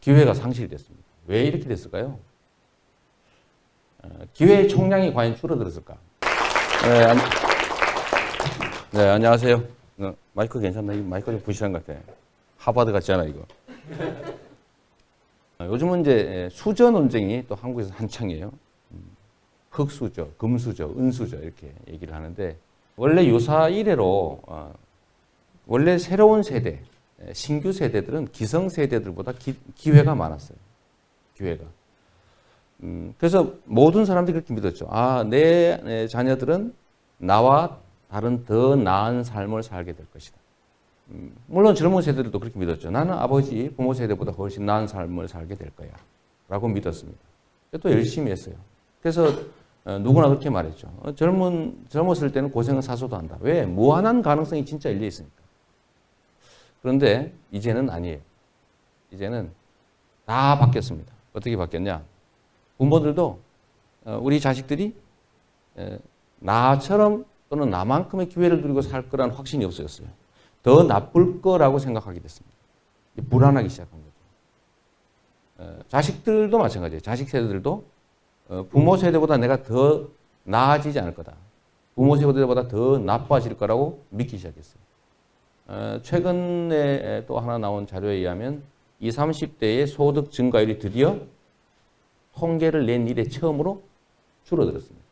기회가 상실됐습니다. 왜 이렇게 됐을까요? 기회의 총량이 과연 줄어들었을까? 네, 안녕하세요. 마이크 괜찮나? 이 마이크 좀 부실한 것 같아. 하버드 같지 않아, 이거? 요즘은 이제 수저 논쟁이 또 한국에서 한창이에요. 흑수저, 금수저, 은수저 이렇게 얘기를 하는데 원래 유사 이래로 원래 새로운 세대, 신규 세대들은 기성 세대들보다 기회가 많았어요. 기회가. 그래서 모든 사람들이 그렇게 믿었죠. 아, 내 자녀들은 나와 다른 더 나은 삶을 살게 될 것이다. 물론 젊은 세대들도 그렇게 믿었죠. 나는 아버지, 부모 세대보다 훨씬 나은 삶을 살게 될 거야. 라고 믿었습니다. 또 열심히 했어요. 그래서 누구나 그렇게 말했죠. 젊었을 때는 고생은 사서도 한다. 왜? 무한한 가능성이 진짜 열려 있으니까. 그런데 이제는 아니에요. 이제는 다 바뀌었습니다. 어떻게 바뀌었냐? 부모들도 우리 자식들이 나처럼 또는 나만큼의 기회를 누리고 살 거라는 확신이 없어졌어요. 더 나쁠 거라고 생각하게 됐습니다. 불안하기 시작한 거죠. 자식들도 마찬가지예요. 자식 세대들도 부모 세대보다 내가 더 나아지지 않을 거다. 부모 세대보다 더 나빠질 거라고 믿기 시작했어요. 최근에 또 하나 나온 자료에 의하면 20, 30대의 소득 증가율이 드디어 통계를 낸 이래 처음으로 줄어들었습니다.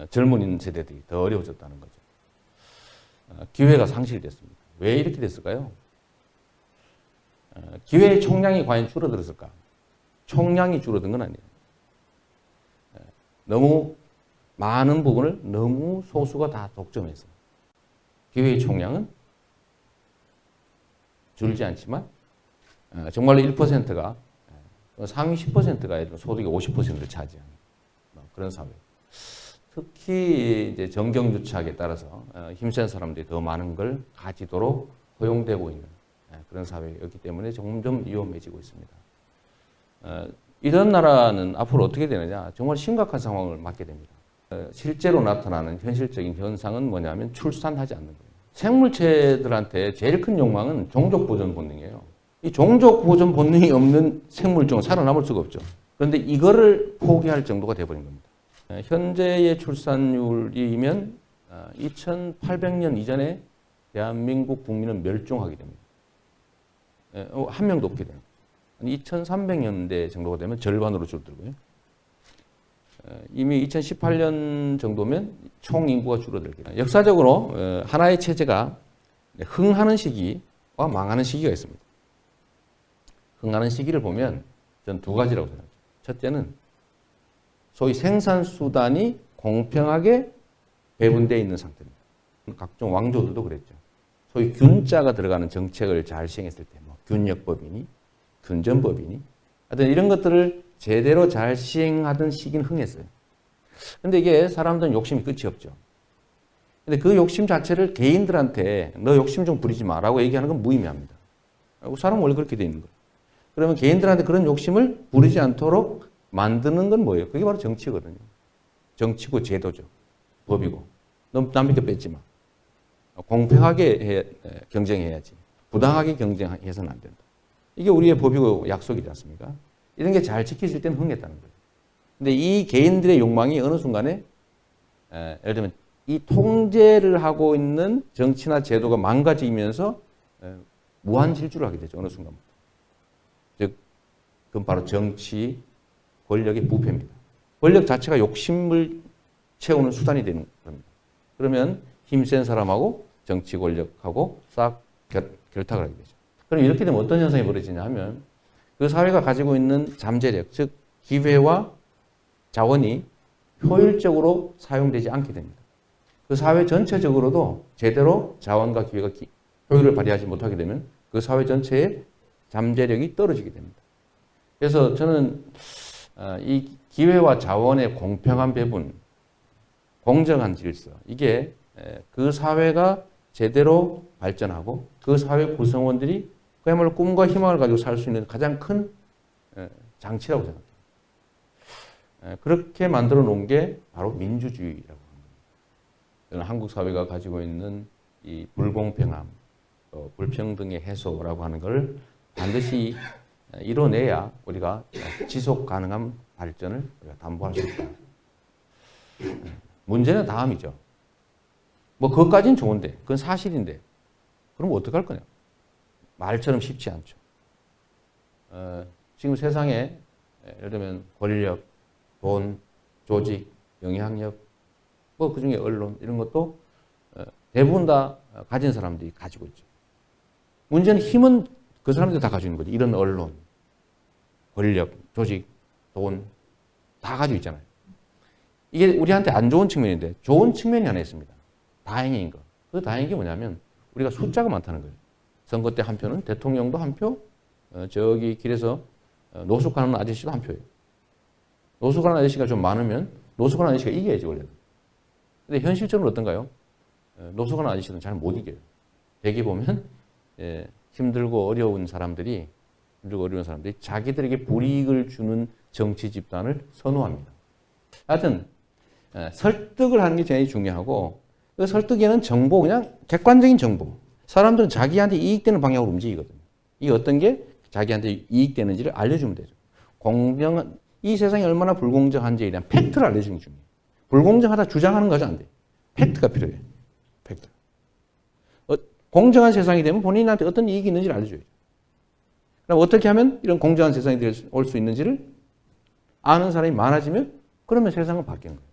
젊은 세대들이 더 어려워졌다는 거죠. 기회가 상실됐습니다. 왜 이렇게 됐을까요? 기회의 총량이 과연 줄어들었을까? 총량이 줄어든 건 아니에요. 너무 많은 부분을 너무 소수가 다 독점해서 기회의 총량은 줄지 않지만 정말로 1%가 상위 10%가 소득의 50%를 차지하는 그런 사회. 특히 이제 정경유착에 따라서 힘센 사람들이 더 많은 걸 가지도록 허용되고 있는 그런 사회였기 때문에 점점 위험해지고 있습니다. 이런 나라는 앞으로 어떻게 되느냐? 정말 심각한 상황을 맞게 됩니다. 실제로 나타나는 현실적인 현상은 뭐냐면 출산하지 않는 거예요. 생물체들한테 제일 큰 욕망은 종족 보존 본능이에요. 이 종족 보존 본능이 없는 생물종은 살아남을 수가 없죠. 그런데 이거를 포기할 정도가 돼버린 겁니다. 현재의 출산율이면 2800년 이전에 대한민국 국민은 멸종하게 됩니다. 한 명도 없게 돼요. 2300년대 정도가 되면 절반으로 줄어들고요. 이미 2018년 정도면 총 인구가 줄어들게 돼요. 역사적으로 하나의 체제가 흥하는 시기와 망하는 시기가 있습니다. 흥하는 시기를 보면 전 두 가지라고 생각합니다. 첫째는 소위 생산수단이 공평하게 배분되어 있는 상태입니다. 각종 왕조들도 그랬죠. 소위 균자가 들어가는 정책을 잘 시행했을 때, 뭐 균역법이니, 균전법이니, 하여튼 이런 것들을 제대로 잘 시행하던 시기는 흥했어요. 근데 이게 사람들은 욕심이 끝이 없죠. 근데 그 욕심 자체를 개인들한테 너 욕심 좀 부리지 마라고 얘기하는 건 무의미합니다. 사람은 원래 그렇게 돼 있는 거예요. 그러면 개인들한테 그런 욕심을 부리지 않도록 만드는 건 뭐예요? 그게 바로 정치거든요. 정치고 제도죠. 법이고. 너무 남에게 뺏지 마. 공평하게 경쟁해야지. 부당하게 경쟁해서는 안 된다. 이게 우리의 법이고 약속이지 않습니까? 이런 게 잘 지켜질 때는 흥했다는 거예요. 근데 이 개인들의 욕망이 어느 순간에 예를 들면 이 통제를 하고 있는 정치나 제도가 망가지면서 무한 질주를 하게 되죠. 어느 순간부터. 즉, 그건 바로 정치, 권력의 부패입니다. 권력 자체가 욕심을 채우는 수단이 되는 겁니다. 그러면 힘센 사람하고 정치 권력하고 싹 결탁을 하게 되죠. 그럼 이렇게 되면 어떤 현상이 벌어지냐 하면 그 사회가 가지고 있는 잠재력, 즉 기회와 자원이 효율적으로 사용되지 않게 됩니다. 그 사회 전체적으로도 제대로 자원과 기회가 효율을 발휘하지 못하게 되면 그 사회 전체의 잠재력이 떨어지게 됩니다. 그래서 저는 이 기회와 자원의 공평한 배분, 공정한 질서, 이게 그 사회가 제대로 발전하고 그 사회 구성원들이 그야말로 꿈과 희망을 가지고 살 수 있는 가장 큰 장치라고 생각해요. 그렇게 만들어 놓은 게 바로 민주주의라고 합니다. 저는 한국 사회가 가지고 있는 이 불공평함, 불평등의 해소라고 하는 걸 반드시 이뤄내야 우리가 지속 가능한 발전을 우리가 담보할 수 있다. 문제는 다음이죠. 뭐 그것까지는 좋은데, 그건 사실인데, 그럼 어떡할 거냐? 말처럼 쉽지 않죠. 지금 세상에 예를 들면 권력, 돈, 조직, 영향력, 뭐 그중에 언론 이런 것도 대부분 다 가진 사람들이 가지고 있죠. 문제는 힘은 그 사람들이 다 가지고 있는 거죠. 이런 언론, 권력, 조직, 돈 다 가지고 있잖아요. 이게 우리한테 안 좋은 측면인데 좋은 측면이 하나 있습니다. 다행인 거. 그 다행인 게 뭐냐면 우리가 숫자가 많다는 거예요. 선거 때 한 표는 대통령도 한 표, 저기 길에서 노숙하는 아저씨도 한 표예요. 노숙하는 아저씨가 좀 많으면 노숙하는 아저씨가 이겨야지 원래는. 근데 현실적으로 어떤가요? 노숙하는 아저씨는 잘 못 이겨요. 대개 보면 힘들고 어려운 사람들이 자기들에게 불이익을 주는 정치 집단을 선호합니다. 하여튼 설득을 하는 게 제일 중요하고 그 설득에는 정보, 그냥 객관적인 정보. 사람들은 자기한테 이익되는 방향으로 움직이거든요. 이게 어떤 게 자기한테 이익되는지를 알려주면 되죠. 공정한, 이 세상이 얼마나 불공정한지에 대한 팩트를 알려주는 게 중요해요. 불공정하다 주장하는 거죠, 안 돼. 팩트가 필요해요. 팩트. 공정한 세상이 되면 본인한테 어떤 이익이 있는지를 알려줘야죠. 그럼 어떻게 하면 이런 공정한 세상이 올 수 있는지를 아는 사람이 많아지면 그러면 세상은 바뀌는 거예요.